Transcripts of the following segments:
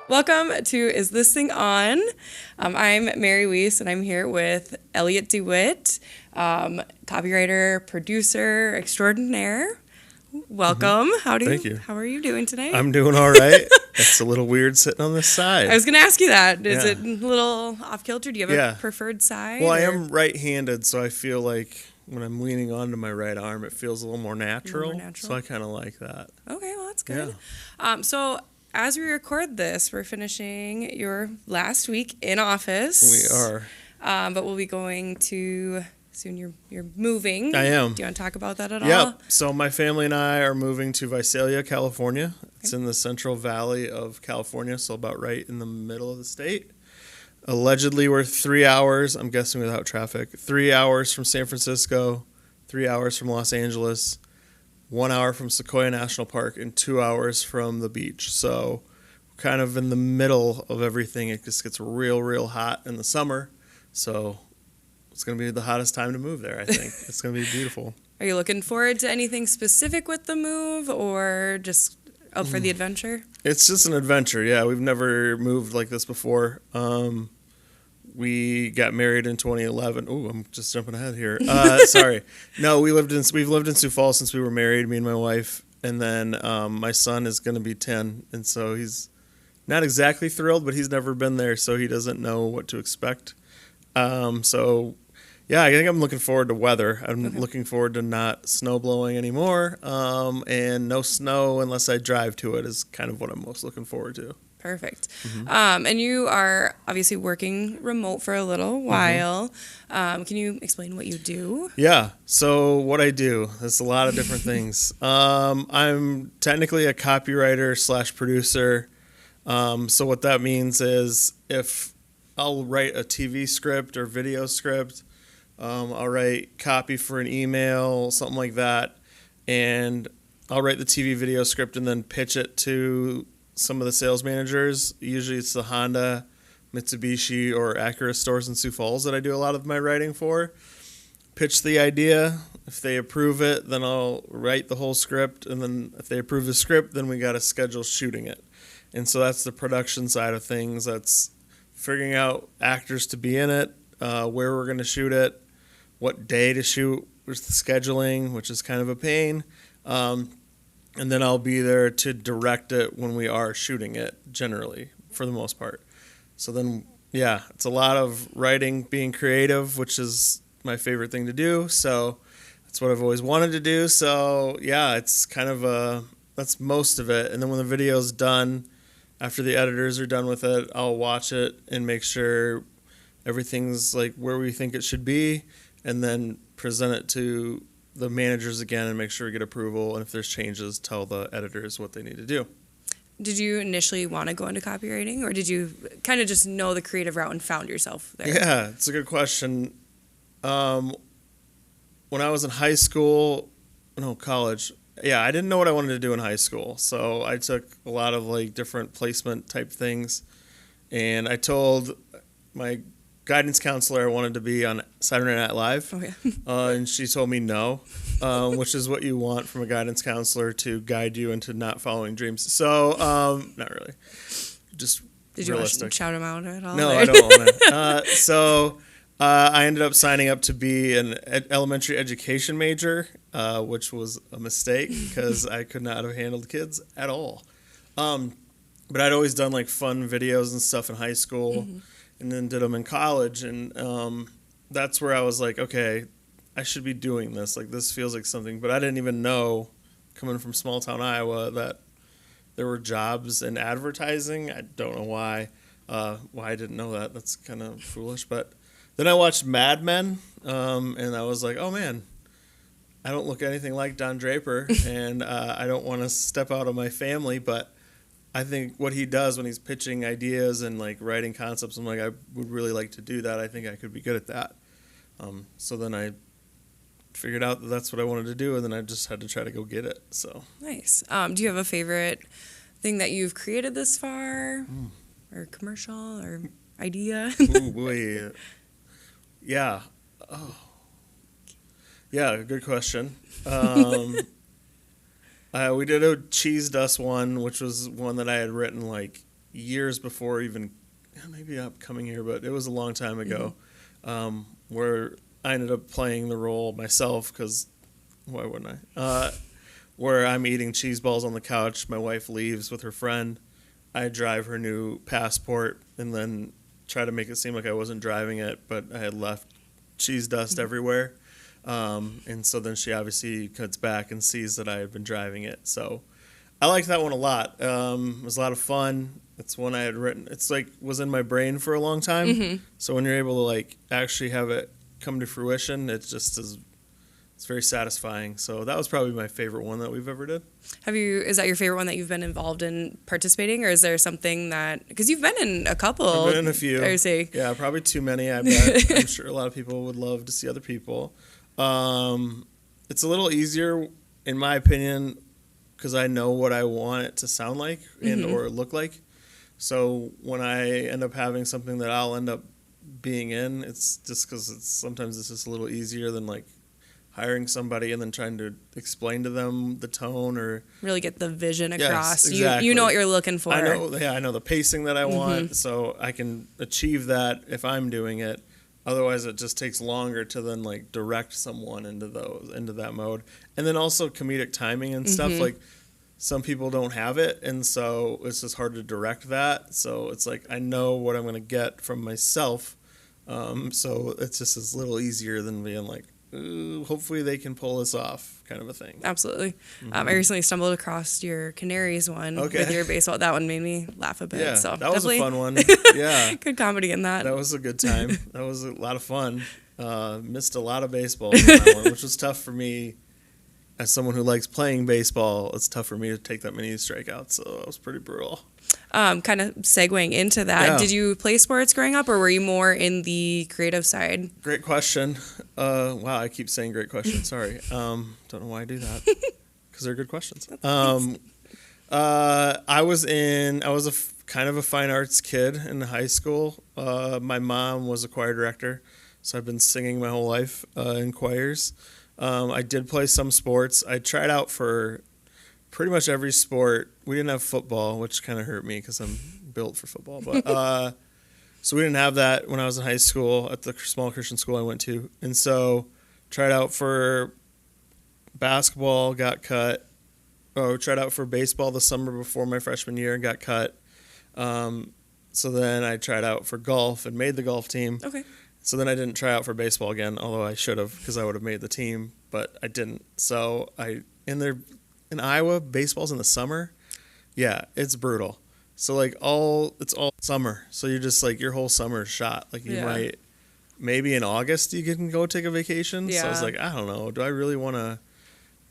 Welcome to Is This Thing On? I'm Mary Weiss, and I'm here with Elliot De Wit, copywriter, producer extraordinaire. Welcome. Thank you. How are you doing today? I'm doing all right. It's a little weird sitting on this side. I was going to ask you that. Is Yeah. it a little off kilter? Do you have a preferred side? Well, I am right-handed, so I feel like when I'm leaning onto my right arm, it feels a little more natural. So I kind of like that. Okay, well, that's good. So as we record this, we're finishing your last week in office. We are. But we'll be going to soon. You're moving. I am. Do you want to talk about that at all? Yep. So my family and I are moving to Visalia, California. It's in the Central Valley of California, so about right in the middle of the state. Allegedly, we're 3 hours, I'm guessing without traffic, 3 hours from San Francisco, 3 hours from Los Angeles, 1 hour from Sequoia National Park, and 2 hours from the beach. So kind of in the middle of everything. It just gets real, real hot in the summer. So it's going to be the hottest time to move there, I think. It's going to be beautiful. Are you looking forward to anything specific with the move, or just out for the adventure? It's just an adventure, yeah. We've never moved like this before. We got married in 2011. Ooh, I'm just jumping ahead here. Sorry. No, we've lived in Sioux Falls since we were married, me and my wife. And then my son is going to be 10, and so he's not exactly thrilled, but he's never been there, so he doesn't know what to expect. Yeah, I think I'm looking forward to weather. I'm looking forward to not snow blowing anymore, and no snow unless I drive to it is kind of what I'm most looking forward to. Perfect. And you are obviously working remote for a little while. Can you explain what you do? Yeah, so what I do, there's a lot of different things. I'm technically a copywriter / producer. So what that means is if I'll write a TV script or video script, I'll write copy for an email, something like that, and I'll write the TV video script and then pitch it to some of the sales managers. Usually it's the Honda, Mitsubishi, or Acura stores in Sioux Falls that I do a lot of my writing for. Pitch the idea. If they approve it, then I'll write the whole script, and then if they approve the script, then we got to schedule shooting it. And so that's the production side of things. That's figuring out actors to be in it, where we're going to shoot it, what day to shoot, with the scheduling, which is kind of a pain. And then I'll be there to direct it when we are shooting it, generally, for the most part. So then, yeah, it's a lot of writing, being creative, which is my favorite thing to do. So that's what I've always wanted to do. So, yeah, it's kind of that's most of it. And then when the video's done, after the editors are done with it, I'll watch it and make sure everything's like where we think it should be, and then present it to the managers again and make sure we get approval. And if there's changes, tell the editors what they need to do. Did you initially want to go into copywriting, or did you kind of just know the creative route and found yourself there? Yeah, it's a good question. When I was in college, I didn't know what I wanted to do in high school. So I took a lot of like different placement type things, and I told my guidance counselor I wanted to be on Saturday Night Live. Oh, yeah. And she told me no, which is what you want from a guidance counselor, to guide you into not following dreams. So, not really. Just Did you realistic. want to shout him out at all? No, I don't want to. So I ended up signing up to be an elementary education major, which was a mistake because I could not have handled kids at all. But I'd always done like fun videos and stuff in high school. And then did them in college, and that's where I was like, okay, I should be doing this. Like, this feels like something. But I didn't even know, coming from small-town Iowa, that there were jobs in advertising. I don't know why I didn't know that. That's kind of foolish. But then I watched Mad Men, and I was like, oh, man, I don't look anything like Don Draper, and I don't want to step out of my family, but I think what he does when he's pitching ideas and like writing concepts, I'm like, I would really like to do that. I think I could be good at that. So then I figured out that that's what I wanted to do, and then I just had to try to go get it. So Nice. Do you have a favorite thing that you've created this far, or commercial, or idea? Ooh, boy. Yeah. Oh. Yeah, good question. We did a cheese dust one, which was one that I had written like years before even, maybe not coming here, but it was a long time ago, where I ended up playing the role myself, because why wouldn't I? Where I'm eating cheese balls on the couch, my wife leaves with her friend, I drive her new Passport, and then try to make it seem like I wasn't driving it, but I had left cheese dust everywhere. And so then she obviously cuts back and sees that I had been driving it. So I liked that one a lot. It was a lot of fun. It's one I had written. It's like was in my brain for a long time. So when you're able to like actually have it come to fruition, it just is. It's very satisfying. So that was probably my favorite one that we've ever did. Is that your favorite one that you've been involved in participating, or is there something that, because you've been in a couple. I've been in a few. Yeah, probably too many, I bet. I'm sure a lot of people would love to see other people. It's a little easier, in my opinion, because I know what I want it to sound like and or look like. So when I end up having something that I'll end up being in, it's just because sometimes it's just a little easier than like hiring somebody and then trying to explain to them the tone or really get the vision across. Yes, exactly. You know what you're looking for. I know the pacing that I want, so I can achieve that if I'm doing it. Otherwise, it just takes longer to then like direct someone into that mode. And then also comedic timing and stuff, like some people don't have it, and so it's just hard to direct that. So it's like I know what I'm going to get from myself, so it's just a little easier than being like, hopefully they can pull this off, kind of a thing. Absolutely. I recently stumbled across your Canaries one with your baseball. That one made me laugh a bit. Yeah, so that was a fun one. Yeah, good comedy in that. That was a good time. That was a lot of fun. Missed a lot of baseball in that one, which was tough for me. As someone who likes playing baseball, it's tough for me to take that many strikeouts, so it was pretty brutal. Kind of segueing into that, did you play sports growing up, or were you more in the creative side? Great question. Wow, I keep saying great question. Sorry. Don't know why I do that, because they're good questions. I was kind of a fine arts kid in high school. My mom was a choir director, so I've been singing my whole life in choirs. I did play some sports. I tried out for pretty much every sport. We didn't have football, which kind of hurt me because I'm built for football. But so we didn't have that when I was in high school at the small Christian school I went to. And so tried out for basketball, got cut. Tried out for baseball the summer before my freshman year and got cut. So then I tried out for golf and made the golf team. Okay. So then I didn't try out for baseball again, although I should have, because I would have made the team, but I didn't. So in Iowa, baseball's in the summer. Yeah, it's brutal. So like it's all summer. So you're just like your whole summer is shot. Like you might maybe in August you can go take a vacation. Yeah. So I was like, I don't know. Do I really want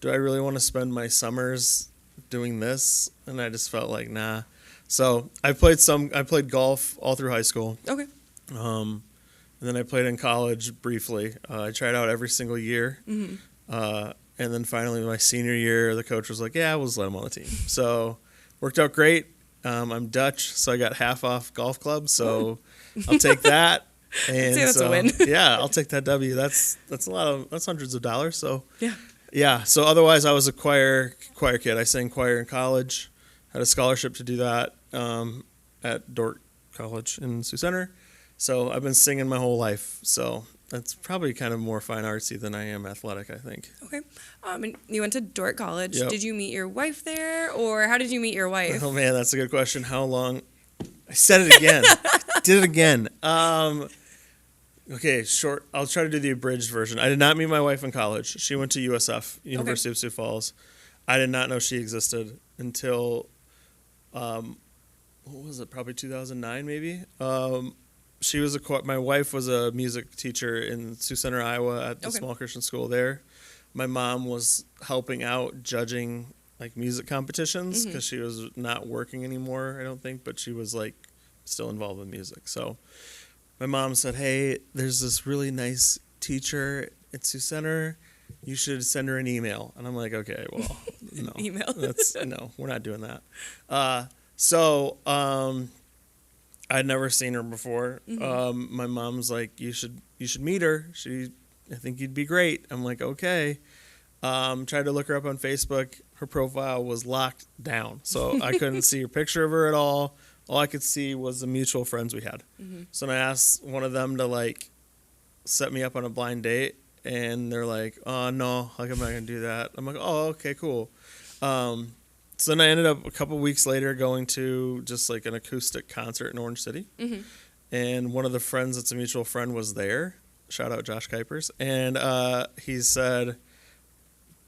to spend my summers doing this? And I just felt like nah. So I played golf all through high school. Okay. And then I played in college briefly. I tried out every single year. And then finally my senior year, the coach was like, yeah, we'll just let him on the team. So worked out great. I'm Dutch, so I got half off golf club. So I'll take that. And that's a win. Yeah, I'll take that W. That's hundreds of dollars. So yeah. So otherwise I was a choir kid. I sang choir in college, had a scholarship to do that at Dordt College in Sioux Center. So I've been singing my whole life. So that's probably kind of more fine artsy than I am athletic, I think. Okay. And you went to Dordt College. Yep. Did you meet your wife there, or how did you meet your wife? Oh, man, that's a good question. How long? I said it again. Did it again. Okay, short. I'll try to do the abridged version. I did not meet my wife in college. She went to USF, University of Sioux Falls. I did not know she existed until, what was it, probably 2009 maybe? My wife was a music teacher in Sioux Center, Iowa at the small Christian school there. My mom was helping out judging like music competitions because she was not working anymore, I don't think, but she was like still involved in music. So my mom said, hey, there's this really nice teacher at Sioux Center. You should send her an email. And I'm like, okay, well, no. Email? No, we're not doing that. So I'd never seen her before. My mom's like, you should meet her. I think you'd be great. I'm like, okay. Tried to look her up on Facebook. Her profile was locked down, so I couldn't see a picture of her at all. all I could see was the mutual friends we had. So then I asked one of them to like set me up on a blind date, and they're like, "Oh no, like I'm not gonna do that." I'm like, "Oh, okay, cool." So then I ended up a couple weeks later going to just like an acoustic concert in Orange City, and one of the friends that's a mutual friend was there. Shout out Josh Kuipers, and he said,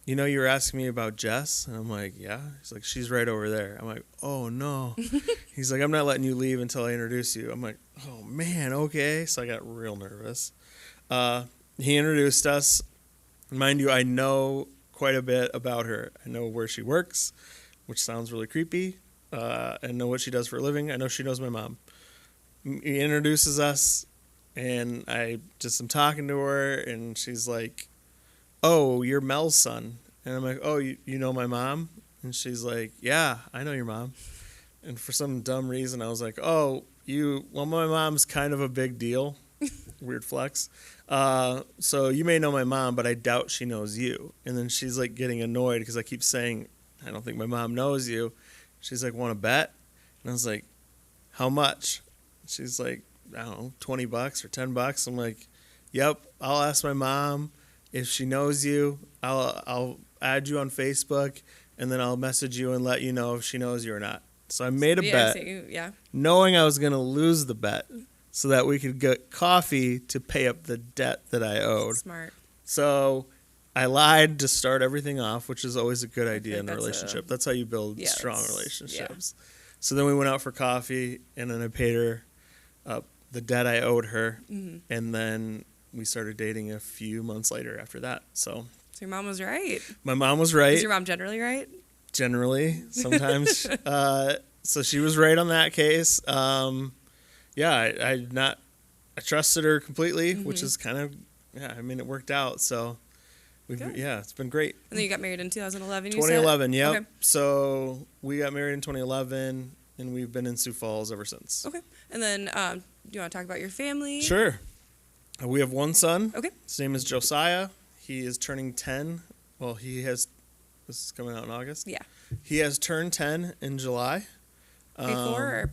"You know, you were asking me about Jess," and I'm like, "Yeah." He's like, "She's right over there." I'm like, "Oh no." He's like, "I'm not letting you leave until I introduce you." I'm like, "Oh man, okay." So I got real nervous. He introduced us. Mind you, I know quite a bit about her. I know where she works, which sounds really creepy. I know what she does for a living. I know she knows my mom. He introduces us, and I just am talking to her, and she's like, "Oh, you're Mel's son." And I'm like, "Oh, you know my mom?" And she's like, "Yeah, I know your mom." And for some dumb reason, I was like, "Oh, well, my mom's kind of a big deal." Weird flex. So you may know my mom, but I doubt she knows you. And then she's like getting annoyed because I keep saying, "I don't think my mom knows you." She's like, "Want to bet?" And I was like, "How much?" She's like, "I don't know, $20 or $10." I'm like, "Yep, I'll ask my mom if she knows you. I'll add you on Facebook, and then I'll message you and let you know if she knows you or not." So I made a bet, knowing I was going to lose the bet, so that we could get coffee to pay up the debt that I owed. Smart. So I lied to start everything off, which is always a good idea in a relationship. That's how you build strong relationships. Yeah. So then we went out for coffee, and then I paid her the debt I owed her, and then we started dating a few months later after that. So your mom was right. My mom was right. Is your mom generally right? Generally, sometimes. So she was right on that case. I trusted her completely, which is kind of, it worked out. So, it's been great. And then you got married in 2011, 2011, yep. Okay. So we got married in 2011, and we've been in Sioux Falls ever since. Okay. And then do you want to talk about your family? Sure. We have one son. Okay. His name is Josiah. He is turning 10. Well, this is coming out in August. Yeah. He has turned 10 in July. Before, or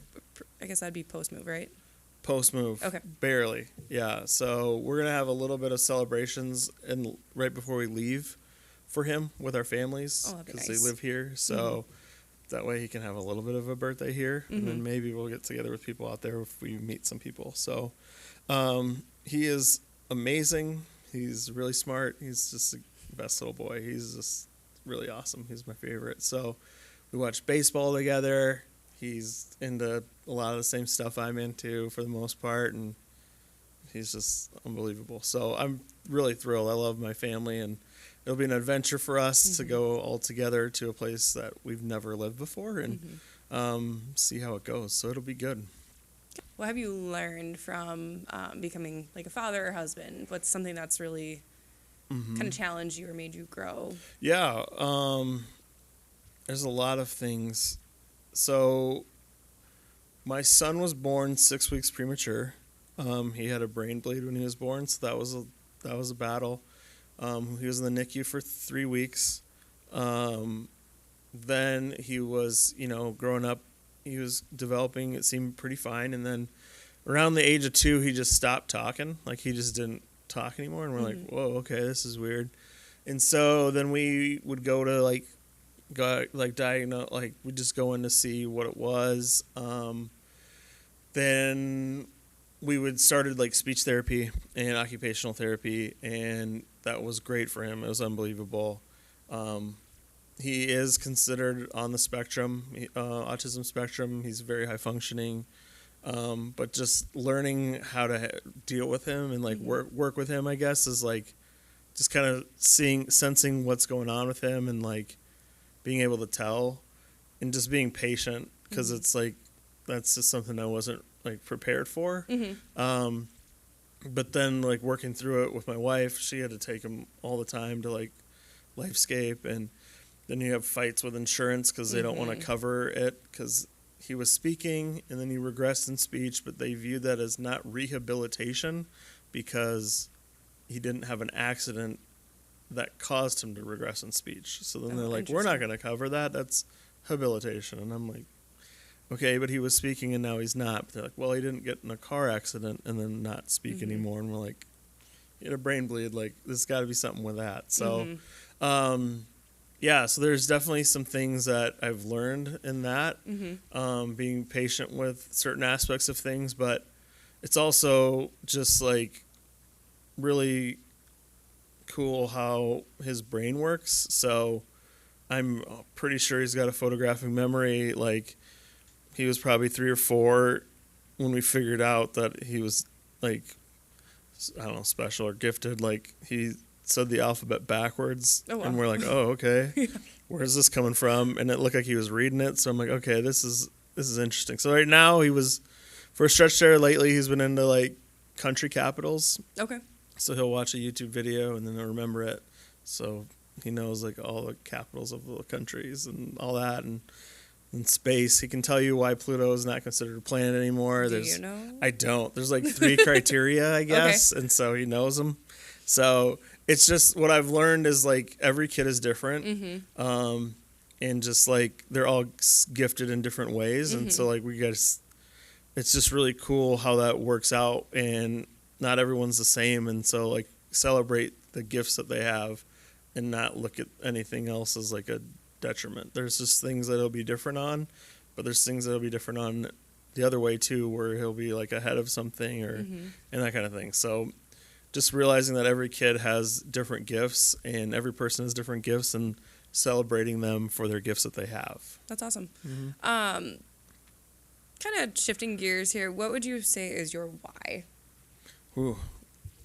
I guess that'd be post-move, right? Post-move. Okay. Barely. Yeah. So we're going to have a little bit of celebrations right before we leave for him with our families, because they live here. So that way he can have a little bit of a birthday here, and then maybe we'll get together with people out there if we meet some people. So he is amazing. He's really smart. He's just the best little boy. He's just really awesome. He's my favorite. So we watch baseball together. He's into a lot of the same stuff I'm into for the most part, and he's just unbelievable. So I'm really thrilled. I love my family, and it'll be an adventure for us to go all together to a place that we've never lived before and see how it goes. So it'll be good. What have you learned from becoming like a father or husband? What's something that's really kind of challenged you or made you grow? Yeah, there's a lot of things. So my son was born 6 weeks premature. He had a brain bleed when he was born, so that was a battle. He was in the NICU for 3 weeks. Then he was, growing up, he was developing. It seemed pretty fine, and then around the age of 2, he just stopped talking. Like, he just didn't talk anymore, and we're like, whoa, okay, this is weird. And so then we would go to diagnose, we'd just go in to see what it was. Then we would started speech therapy and occupational therapy, and that was great for him. It was unbelievable. He is considered on the spectrum, autism spectrum. He's very high functioning, but just learning how to deal with him and work with him, I guess, is just kind of sensing what's going on with him, and being able to tell, and just being patient, because it's that's just something I wasn't prepared for. But then working through it with my wife, she had to take him all the time to Lifescape, and then you have fights with insurance because they don't want to cover it, because he was speaking and then he regressed in speech, but they viewed that as not rehabilitation because he didn't have an accident that caused him to regress in speech. So then they're like, we're not going to cover that. That's habilitation. And I'm like, okay, but he was speaking and now he's not. But they're like, well, he didn't get in a car accident and then not speak anymore. And we're like, he had a brain bleed. Like, there's got to be something with that. So, yeah, so there's definitely some things that I've learned in that, being patient with certain aspects of things. But it's also just like really cool how his brain works. So I'm pretty sure he's got a photographic memory. Like, he was probably 3 or 4 when we figured out that he was like, I don't know, special or gifted. Like, he said the alphabet backwards. Oh, wow. And we're like, oh, okay. Where's this coming from? And it looked like he was reading it. So I'm like, okay, this is interesting. So right now he was, for a stretch there lately, he's been into like country capitals. Okay. So he'll watch a YouTube video and then he'll remember it. So he knows like all the capitals of the countries and all that. And space, he can tell you why Pluto is not considered a planet anymore. Do you know? I don't. There's like 3 criteria, I guess. Okay. And so he knows them. So it's just what I've learned is like every kid is different. And just like they're all gifted in different ways. And so like it's just really cool how that works out, and not everyone's the same. And so like celebrate the gifts that they have and not look at anything else as like a detriment. There's just things that he'll be different on, but there's things that he'll be different on the other way too, where he'll be like ahead of something or and that kind of thing. So just realizing that every kid has different gifts and every person has different gifts, and celebrating them for their gifts that they have. That's awesome. Kind of shifting gears here, what would you say is your why? Ooh,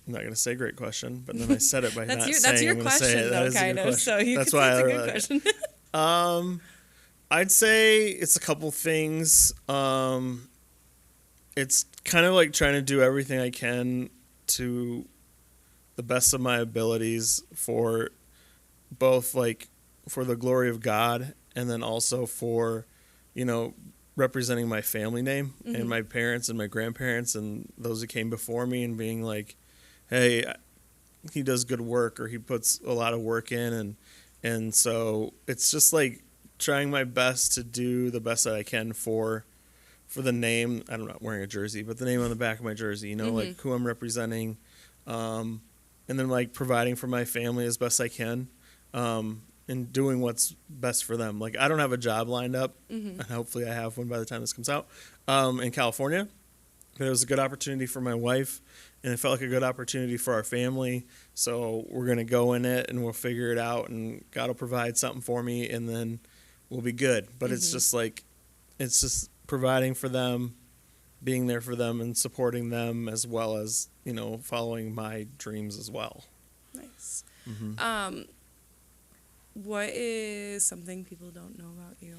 I'm not going to say great question, but then I said it by not saying that's your I'm question, say it. though, kind of. So you that's could why say it's a good question. I'd say it's a couple things. It's kind of like trying to do everything I can to the best of my abilities for both like for the glory of God, and then also for, representing my family name and my parents and my grandparents and those who came before me, and being like, hey, he does good work, or he puts a lot of work in. And so it's just like trying my best to do the best that I can for the name. I'm not wearing a jersey, but the name on the back of my jersey, like who I'm representing. And then like providing for my family as best I can. And doing what's best for them. Like, I don't have a job lined up, and hopefully I have one by the time this comes out, in California. But it was a good opportunity for my wife, and it felt like a good opportunity for our family. So we're going to go in it, and we'll figure it out, and God will provide something for me, and then we'll be good. But it's just like, it's just providing for them, being there for them, and supporting them, as well as, following my dreams as well. Nice. What is something people don't know about you?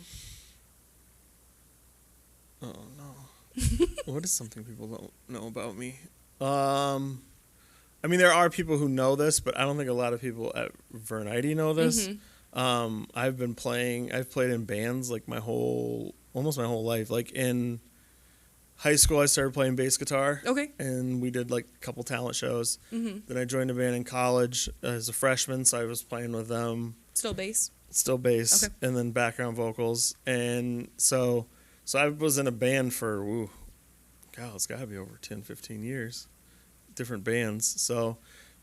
Oh, no. What is something people don't know about me? I mean, there are people who know this, but I don't think a lot of people at Vern Eide know this. I've played in bands like almost my whole life. Like in high school, I started playing bass guitar. Okay. And we did like a couple talent shows. Then I joined a band in college as a freshman, so I was playing with them. Still bass? Still bass. Okay. And then background vocals. And so I was in a band for, it's got to be over 10, 15 years. Different bands. So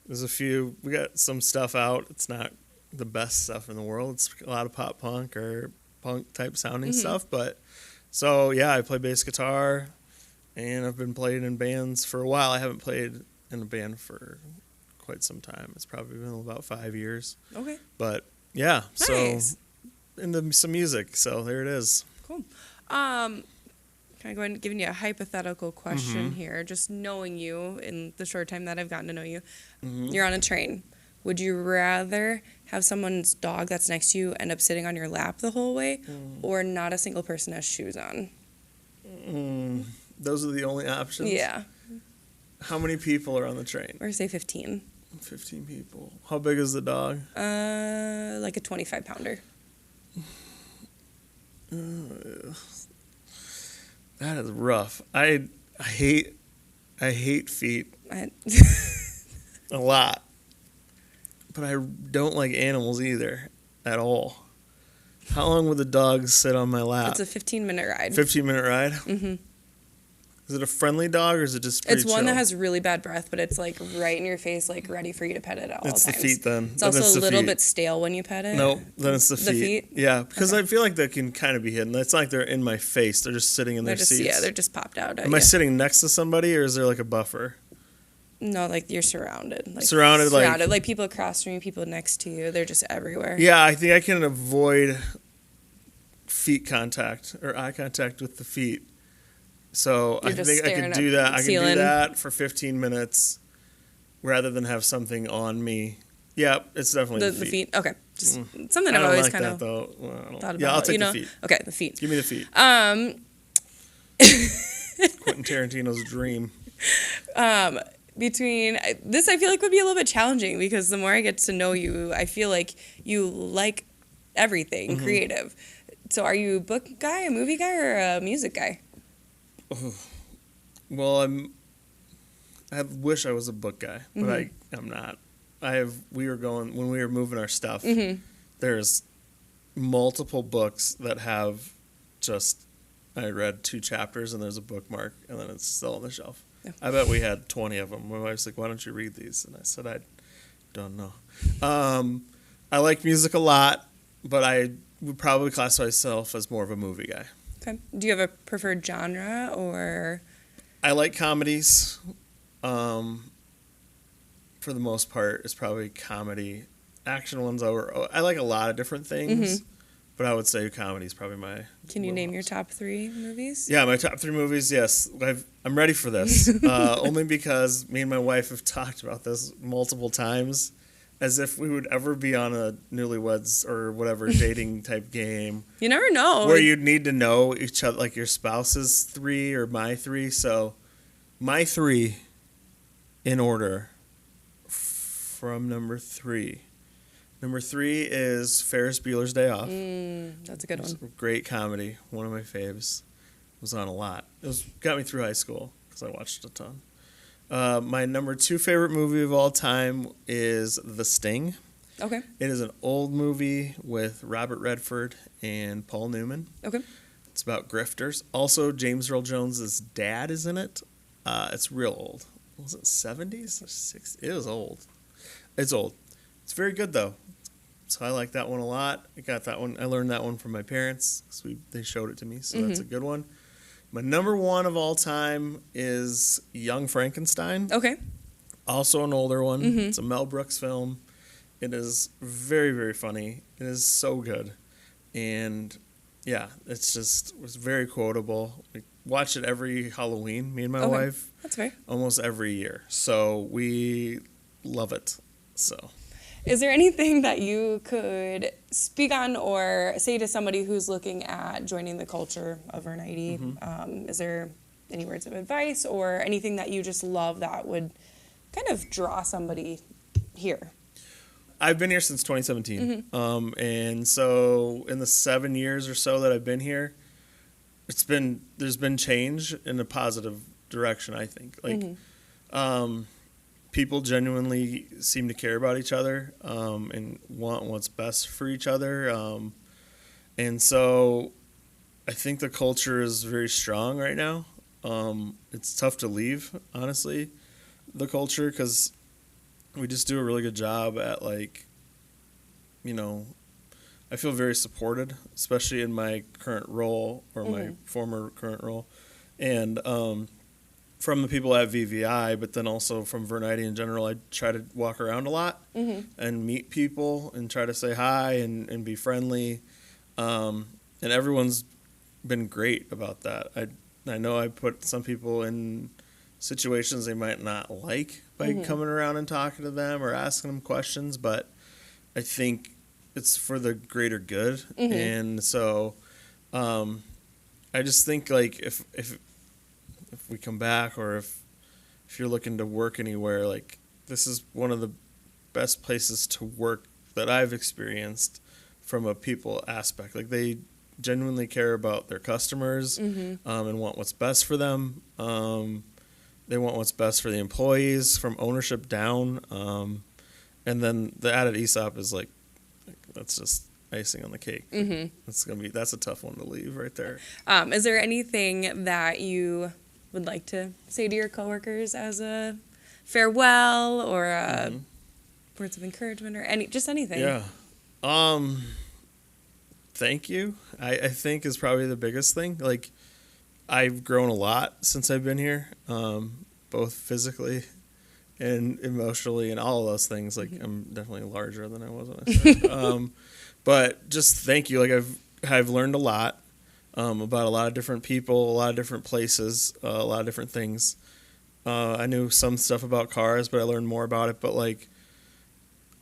there's we got some stuff out. It's not the best stuff in the world. It's a lot of pop punk or punk type sounding stuff. But so, yeah, I play bass guitar, and I've been playing in bands for a while. I haven't played in a band for quite some time. It's probably been about 5 years. Okay. But yeah, nice. So into some music. So there it is. Cool. Kind of going giving you a hypothetical question here. Just knowing you in the short time that I've gotten to know you, you're on a train. Would you rather have someone's dog that's next to you end up sitting on your lap the whole way, or not a single person has shoes on? Those are the only options? Yeah. How many people are on the train? Or say 15. 15 people. How big is the dog? Like a 25-pounder. That is rough. I hate feet a lot, but I don't like animals either at all. How long would the dog sit on my lap? It's a 15-minute ride. 15-minute ride? Mm-hmm. Is it a friendly dog or is it just pretty It's one chill? that has really bad breath, but it's like right in your face, like ready for you to pet it at all times. It's the feet then. It's also a little bit stale when you pet it. No, then it's the feet. The feet? Yeah, because I feel like they can kind of be hidden. It's not like they're in my face. They're just sitting in their seats. Yeah, they're just popped out. Am I sitting next to somebody or is there like a buffer? No, like you're surrounded. Like Surrounded. Like people across from you, people next to you. They're just everywhere. Yeah, I think I can avoid feet contact or eye contact with the feet. So I think I could do that. I can do that for 15 minutes rather than have something on me. Yeah, it's definitely the feet. Okay, just something I've always kind of thought about. Yeah, I'll take the feet. Okay, the feet. Give me the feet. Quentin Tarantino's dream. Between this, I feel like would be a little bit challenging because the more I get to know you, I feel like you like everything creative. So are you a book guy, a movie guy, or a music guy? Well, I wish I was a book guy, but I'm not. We were going when we were moving our stuff. There's multiple books that have just I read 2 chapters and there's a bookmark and then it's still on the shelf. Yeah. I bet we had 20 of them. My wife's like, "Why don't you read these?" And I said, "I don't know." I like music a lot, but I would probably classify myself as more of a movie guy. Okay. Do you have a preferred genre or? I like comedies. For the most part, it's probably comedy. Action ones I like a lot of different things, but I would say comedy is probably my. Can you name your top 3 movies? Yeah, my top 3 movies. Yes, I'm ready for this. Only because me and my wife have talked about this multiple times, as if we would ever be on a newlyweds or whatever dating type game. You never know. Where you'd need to know each other, like your spouse's 3 or my 3. So, my 3 in order from number 3. Number 3 is Ferris Bueller's Day Off. That's a good one. A great comedy. One of my faves. Was on a lot. Got me through high school because I watched a ton. My number 2 favorite movie of all time is The Sting. Okay. It is an old movie with Robert Redford and Paul Newman. Okay. It's about grifters. Also, James Earl Jones' dad is in it. It's real old. Was it 70s or 60s? It was old. It's old. It's very good, though. So I like that one a lot. I got that one. I learned that one from my parents because they showed it to me. So that's a good one. My number 1 of all time is Young Frankenstein. Okay. Also an older one. It's a Mel Brooks film. It is very, very funny. It is so good. And, yeah, it was very quotable. We watch it every Halloween, me and my wife. That's fair. Almost every year. So we love it. So. Is there anything that you could speak on or say to somebody who's looking at joining the culture of Vern Eide? Is there any words of advice or anything that you just love that would kind of draw somebody here? I've been here since 2017. And so in the 7 years or so that I've been here, there's been change in a positive direction, I think. People genuinely seem to care about each other and want what's best for each other. And so I think the culture is very strong right now. It's tough to leave, honestly, the culture, because we just do a really good job at, I feel very supported, especially in my current role or my former current role. And from the people at VVI, but then also from Vern Eide in general, I try to walk around a lot and meet people and try to say hi and be friendly. And everyone's been great about that. I know I put some people in situations they might not like by coming around and talking to them or asking them questions, but I think it's for the greater good. And so I just think if we come back or if you're looking to work anywhere, this is one of the best places to work that I've experienced from a people aspect. They genuinely care about their customers and want what's best for them. They want what's best for the employees from ownership down. And then the added ESOP is icing on the cake. That's a tough one to leave right there. Is there anything that you would like to say to your coworkers as a farewell or words of encouragement or anything? Yeah. Thank you. I think is probably the biggest thing. Like, I've grown a lot since I've been here, both physically and emotionally and all of those things. Like, I'm definitely larger than I was when I started. But just thank you. Like, I've learned a lot about a lot of different people, a lot of different places, a lot of different things. I knew some stuff about cars, but I learned more about it. But, like,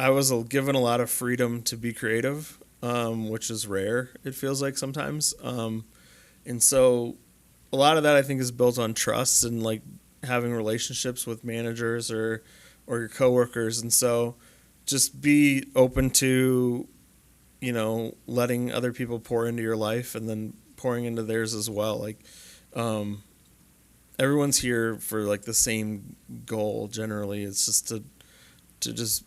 I was given a lot of freedom to be creative, which is rare, it feels like sometimes. And so a lot of that I think is built on trust and like having relationships with managers or your coworkers. And so just be open to, letting other people pour into your life and then pouring into theirs as well. Like, everyone's here for like the same goal generally. It's just to just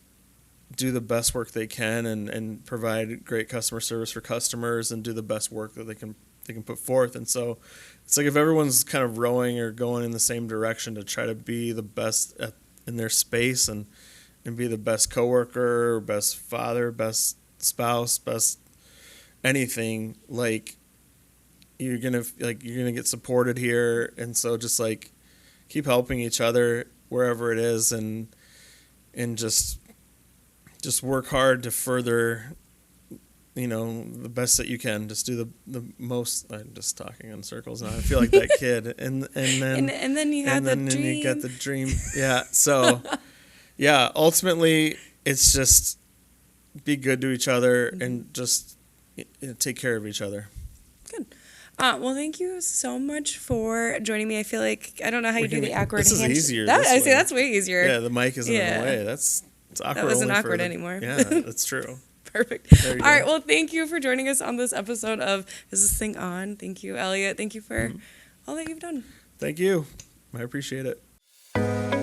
do the best work they can and provide great customer service for customers and do the best work that they can put forth. And so it's like if everyone's kind of rowing or going in the same direction to try to be the best in their space and be the best coworker, best father, best spouse, best anything, like you're gonna get supported here. And so just like keep helping each other wherever it is and just work hard to further, the best that you can. Just do the most. I'm just talking in circles now. I feel like that kid. And then you got the dream. Yeah. So, yeah. Ultimately, it's just be good to each other and just take care of each other. Good. Well, thank you so much for joining me. I feel like I don't know how you do the awkward. This is easier. I say that's way easier. Yeah, the mic isn't in the way. It's awkward. That wasn't awkward anymore. Yeah, that's true. Perfect. All right. Well, thank you for joining us on this episode of Is This Thing On? Thank you, Elliot. Thank you for all that you've done. Thank you. I appreciate it.